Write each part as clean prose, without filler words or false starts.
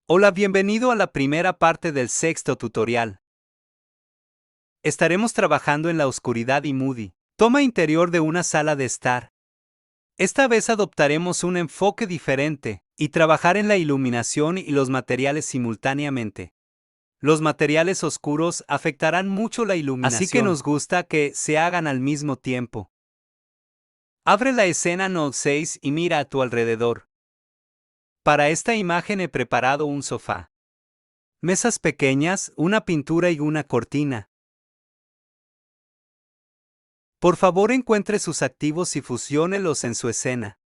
Hola, bienvenido a la primera parte del sexto tutorial. Estaremos trabajando en la oscuridad y Moody, toma interior de una sala de estar. Esta vez adoptaremos un enfoque diferente y trabajar en la iluminación y los materiales simultáneamente. Los materiales oscuros afectarán mucho la iluminación, así que nos gusta que se hagan al mismo tiempo. Abre la escena Note 6 y mira a tu alrededor. Para esta imagen he preparado un sofá, mesas pequeñas, una pintura y una cortina. Por favor, encuentre sus activos y fusiónelos en su escena.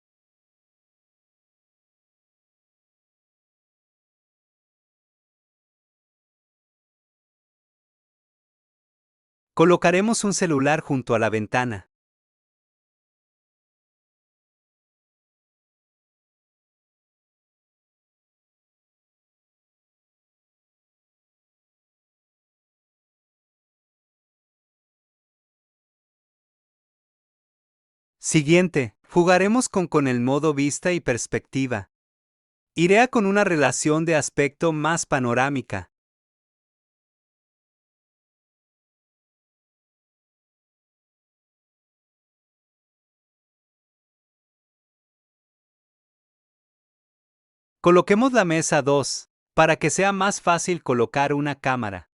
Colocaremos un celular junto a la ventana. Siguiente, jugaremos con el modo vista y perspectiva. Iré a con una relación de aspecto más panorámica. Coloquemos la mesa 2, para que sea más fácil colocar una cámara.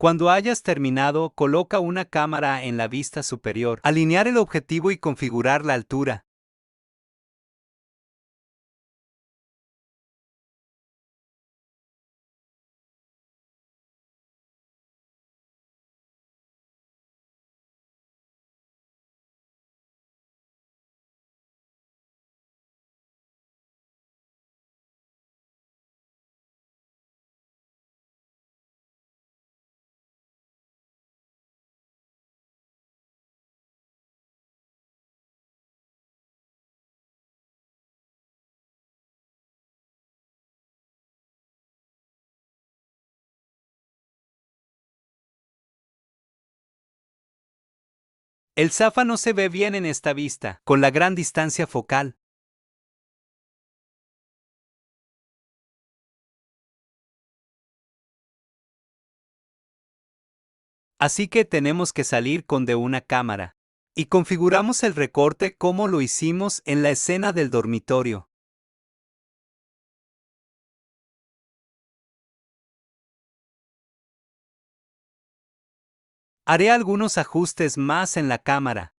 Cuando hayas terminado, coloca una cámara en la vista superior. Alinear el objetivo y configurar la altura. El sofá no se ve bien en esta vista, con la gran distancia focal. Así que tenemos que salir con de una cámara. Y configuramos el recorte como lo hicimos en la escena del dormitorio. Haré algunos ajustes más en la cámara.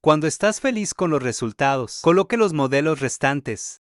Cuando estás feliz con los resultados, coloque los modelos restantes.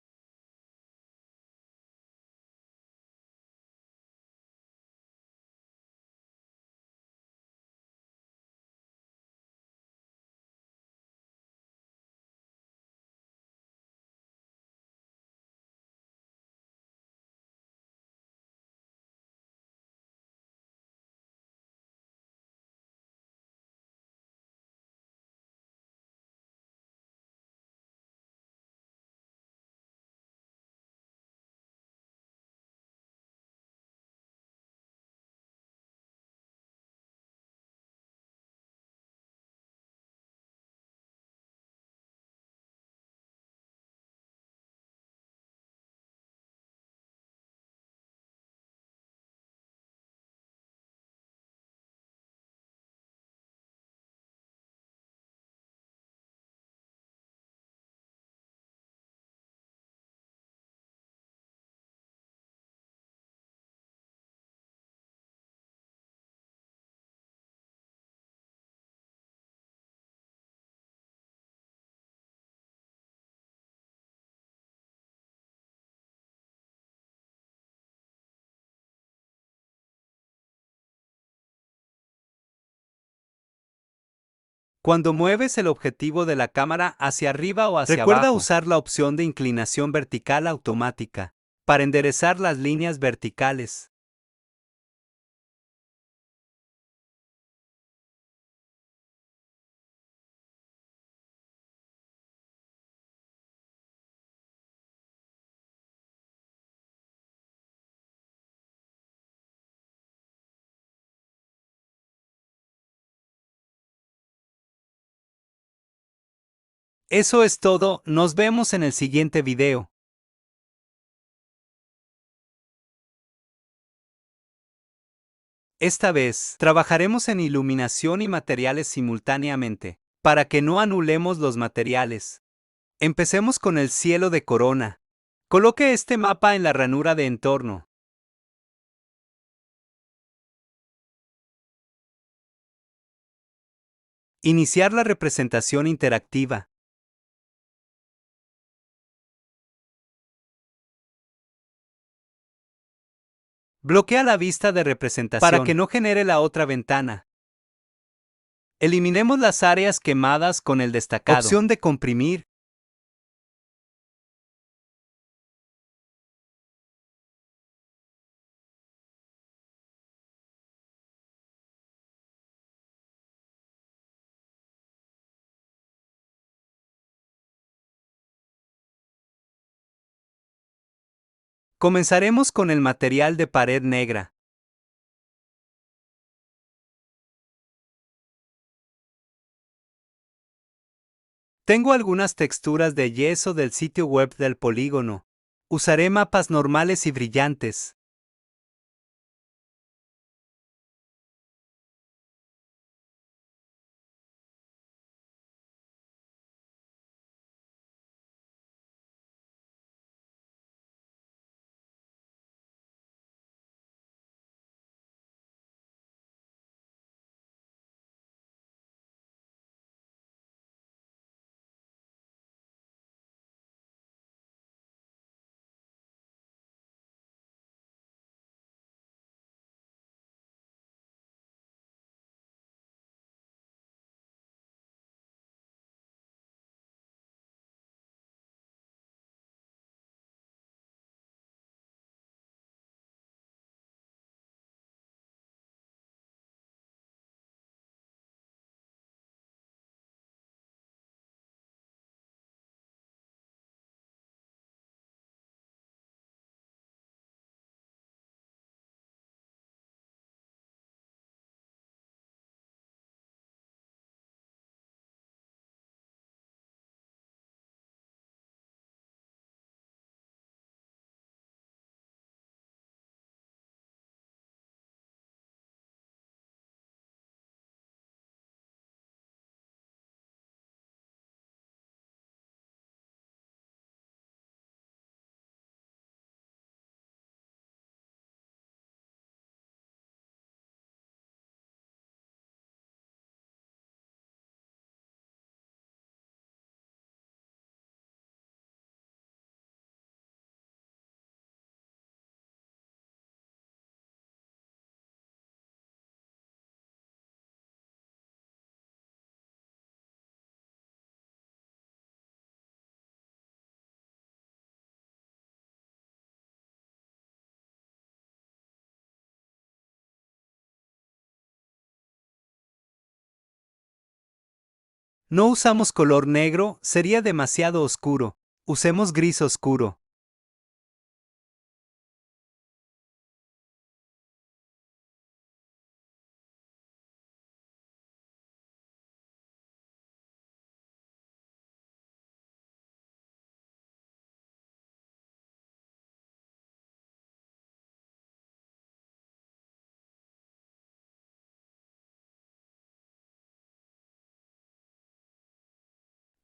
Cuando mueves el objetivo de la cámara hacia arriba o hacia Recuerda abajo, usar la opción de inclinación vertical automática para enderezar las líneas verticales. Eso es todo, nos vemos en el siguiente video. Esta vez, trabajaremos en iluminación y materiales simultáneamente, para que no anulemos los materiales. Empecemos con el cielo de corona. Coloque este mapa en la ranura de entorno. Iniciar la representación interactiva. Bloquea la vista de representación para que no genere la otra ventana. Eliminemos las áreas quemadas con el destacado. Opción de comprimir. Comenzaremos con el material de pared negra. Tengo algunas texturas de yeso del sitio web del polígono. Usaré mapas normales y brillantes. No usamos color negro, sería demasiado oscuro. Usemos gris oscuro.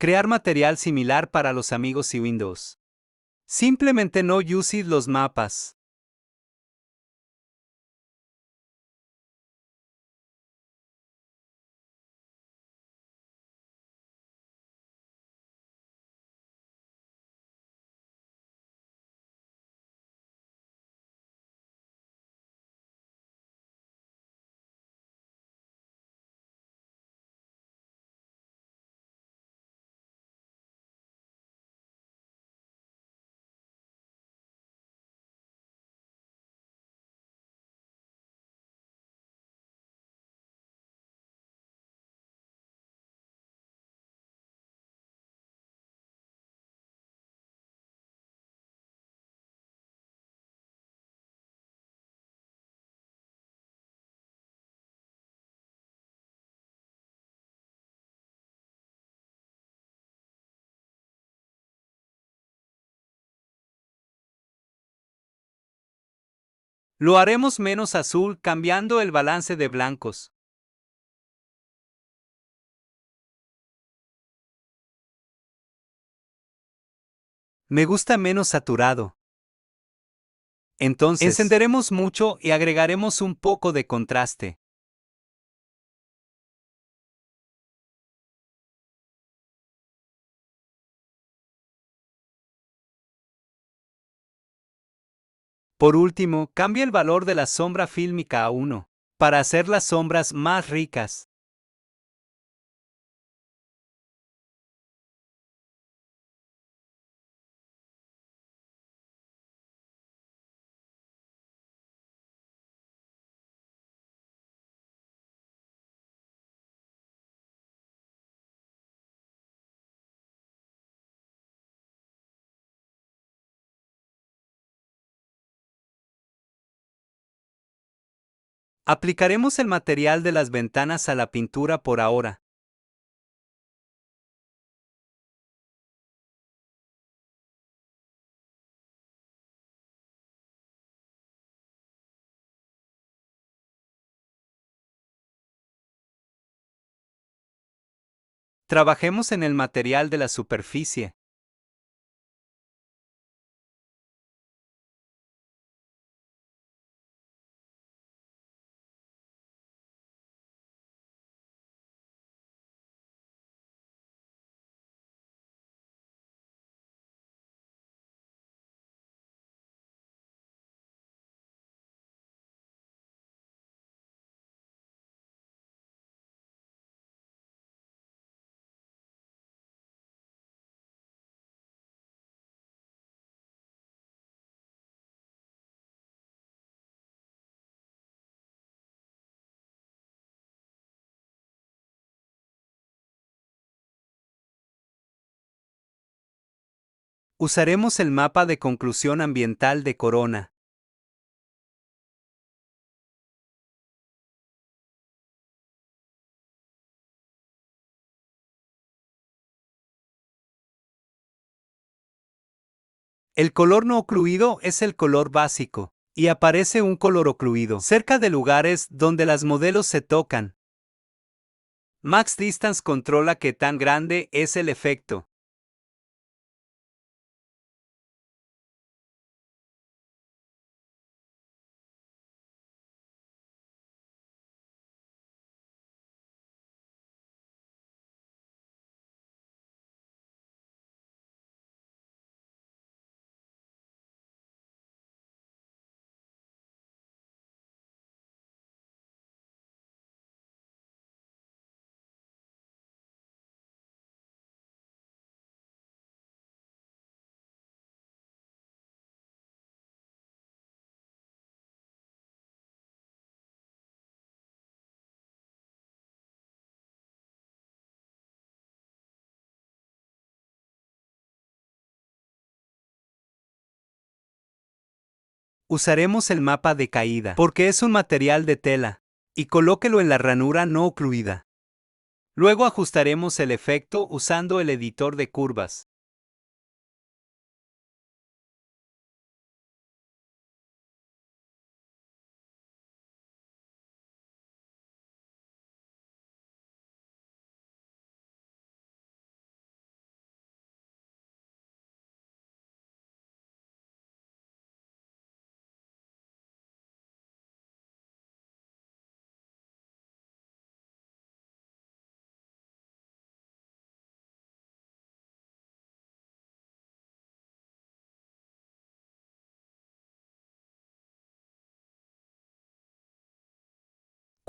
Crear material similar para los amigos y Windows. Simplemente no use los mapas. Lo haremos menos azul cambiando el balance de blancos. Me gusta menos saturado. Entonces, encenderemos mucho y agregaremos un poco de contraste. Por último, cambia el valor de la sombra fílmica a 1, para hacer las sombras más ricas. Aplicaremos el material de las ventanas a la pintura por ahora. Trabajemos en el material de la superficie. Usaremos el mapa de conclusión ambiental de Corona. El color no ocluido es el color básico, y aparece un color ocluido cerca de lugares donde las modelos se tocan. Max Distance controla qué tan grande es el efecto. Usaremos el mapa de caída, porque es un material de tela, y colóquelo en la ranura no ocluida. Luego ajustaremos el efecto usando el editor de curvas.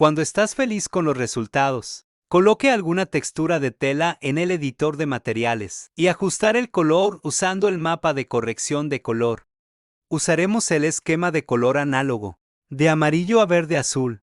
Cuando estás feliz con los resultados, coloque alguna textura de tela en el editor de materiales y ajustar el color usando el mapa de corrección de color. Usaremos el esquema de color análogo, de amarillo a verde azul.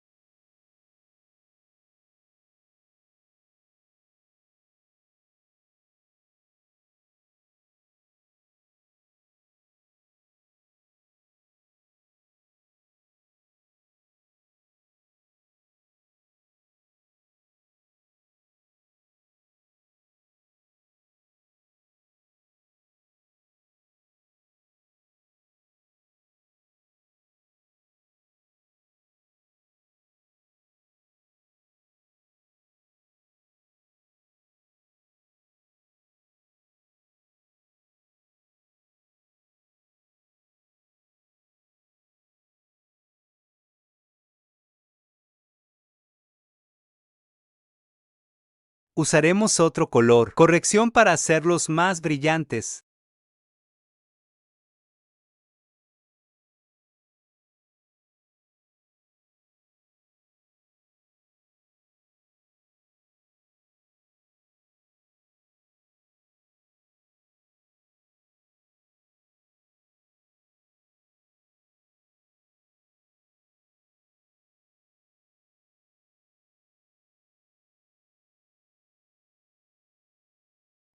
Usaremos otro color, corrección para hacerlos más brillantes.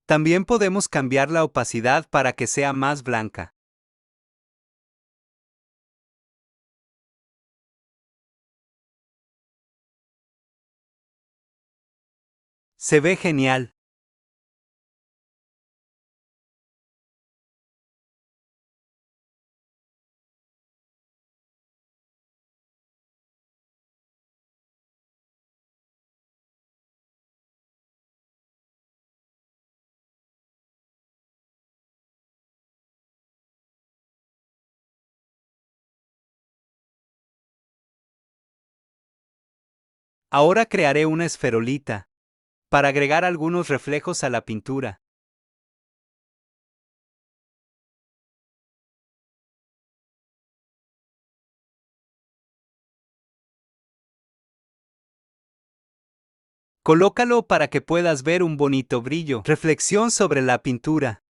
También podemos cambiar la opacidad para que sea más blanca. Se ve genial. Ahora crearé una esferolita para agregar algunos reflejos a la pintura. Colócalo para que puedas ver un bonito brillo. Reflexión sobre la pintura.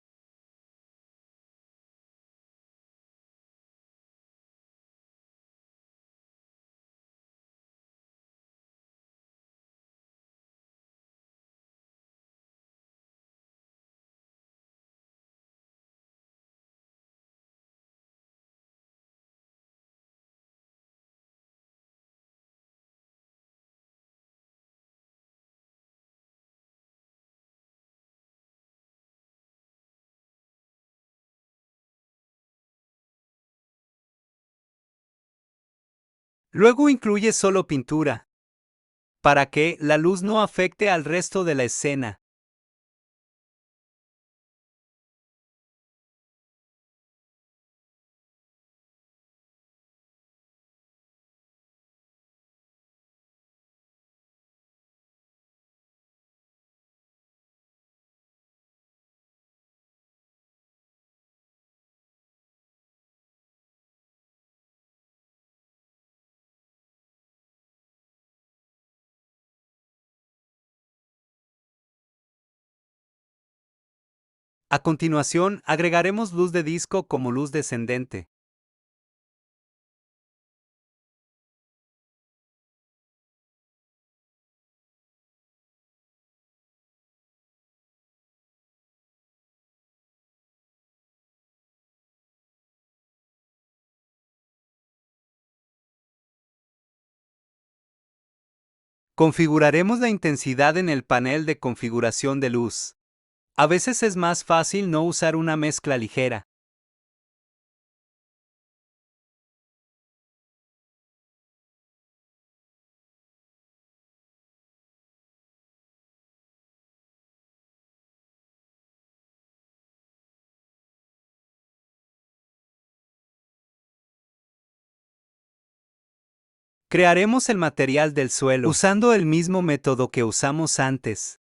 Luego incluye solo pintura, para que la luz no afecte al resto de la escena. A continuación, agregaremos luz de disco como luz descendente. Configuraremos la intensidad en el panel de configuración de luz. A veces es más fácil no usar una mezcla ligera. Crearemos el material del suelo usando el mismo método que usamos antes.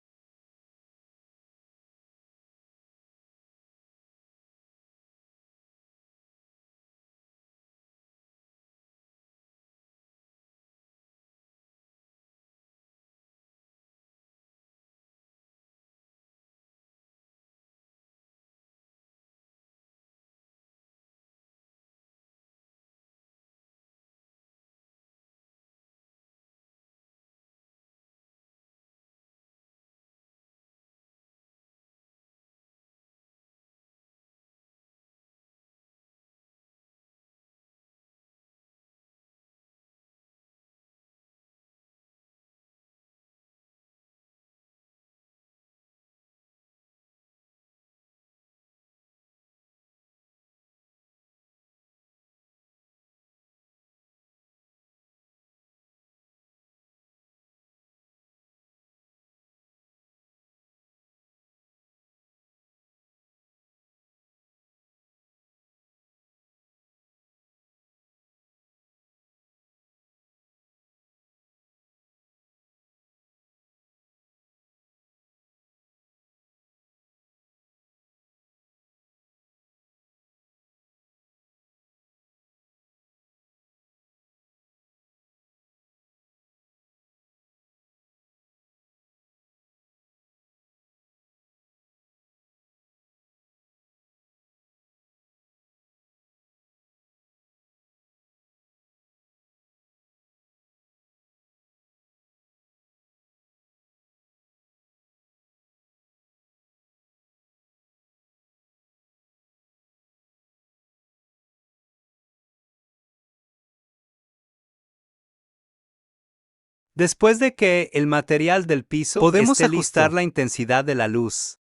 Después de que el material del piso podemos esté ajustar listo. la intensidad de la luz.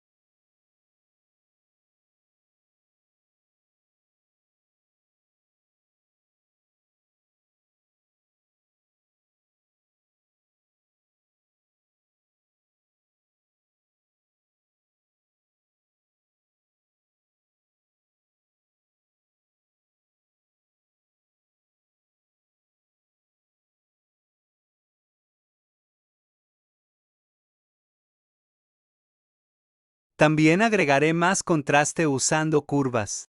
También agregaré más contraste usando curvas.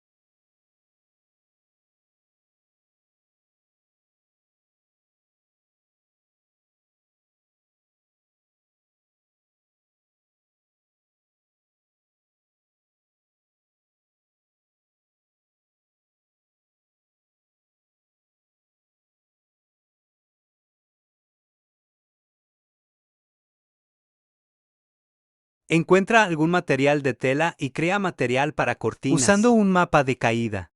Encuentra algún material de tela y crea material para cortinas usando un mapa de caída.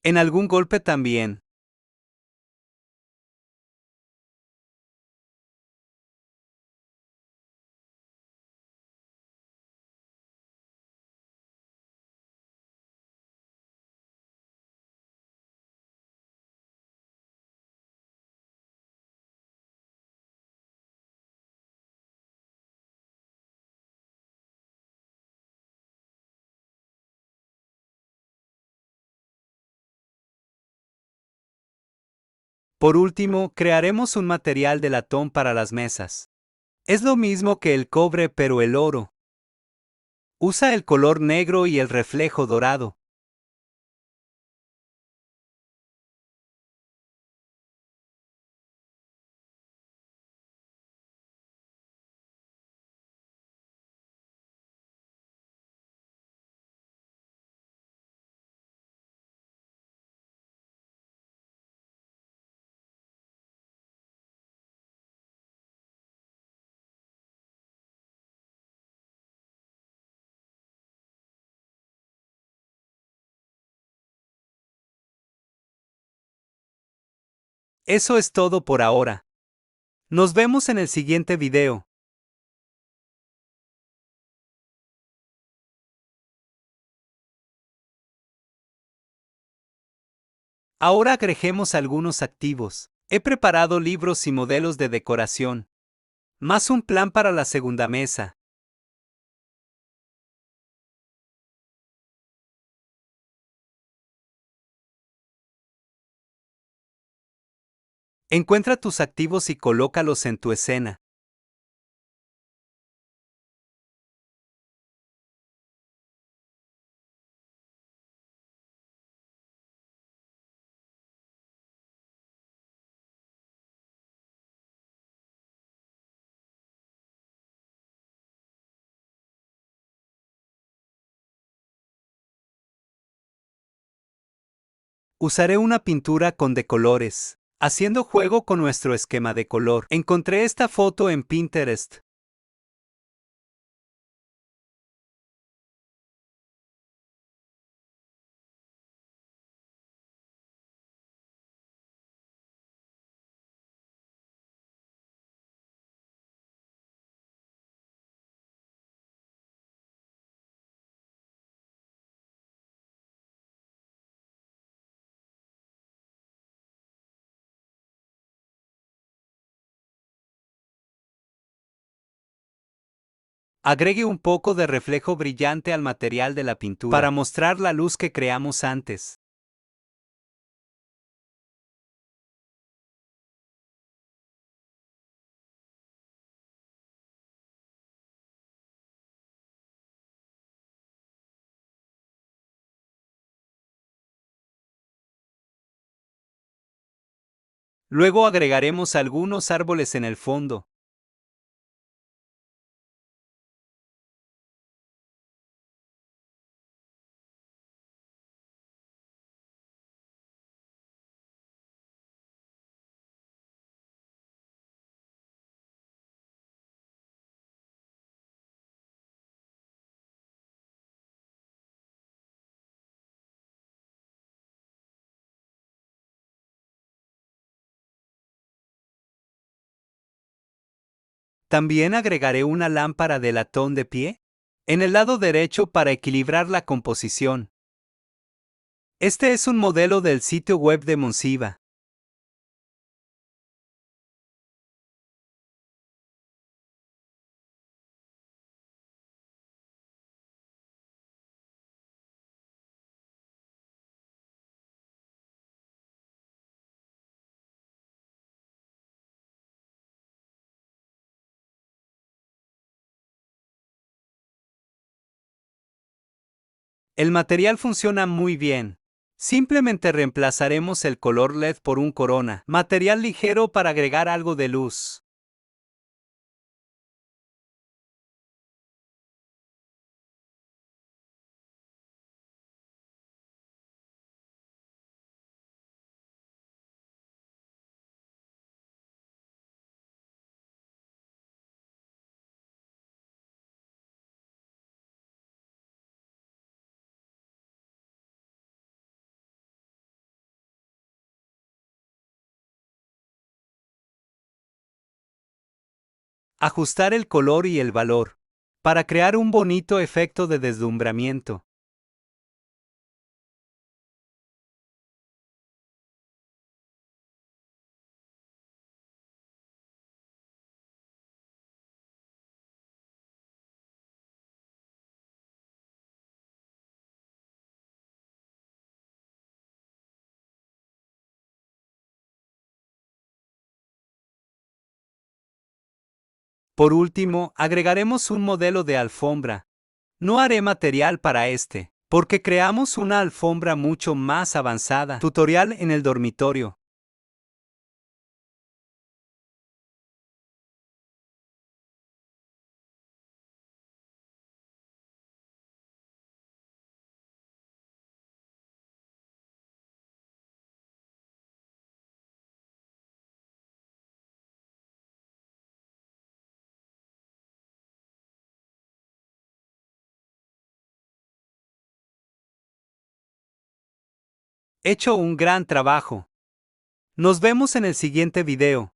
En algún golpe también. Por último, crearemos un material de latón para las mesas. Es lo mismo que el cobre pero el oro. Usa el color negro y el reflejo dorado. Eso es todo por ahora. Nos vemos en el siguiente video. Ahora agreguemos algunos activos. He preparado libros y modelos de decoración, más un plan para la segunda mesa. Encuentra tus activos y colócalos en tu escena. Usaré una pintura con decolores. Haciendo juego con nuestro esquema de color. Encontré esta foto en Pinterest. Agregue un poco de reflejo brillante al material de la pintura para mostrar la luz que creamos antes. Luego agregaremos algunos árboles en el fondo. También agregaré una lámpara de latón de pie en el lado derecho para equilibrar la composición. Este es un modelo del sitio web de Monsiva. El material funciona muy bien. Simplemente reemplazaremos el color LED por un corona, material ligero para agregar algo de luz. Ajustar el color y el valor para crear un bonito efecto de deslumbramiento. Por último, agregaremos un modelo de alfombra. No haré material para este, porque creamos una alfombra mucho más avanzada. Tutorial en el dormitorio. Hecho un gran trabajo. Nos vemos en el siguiente video.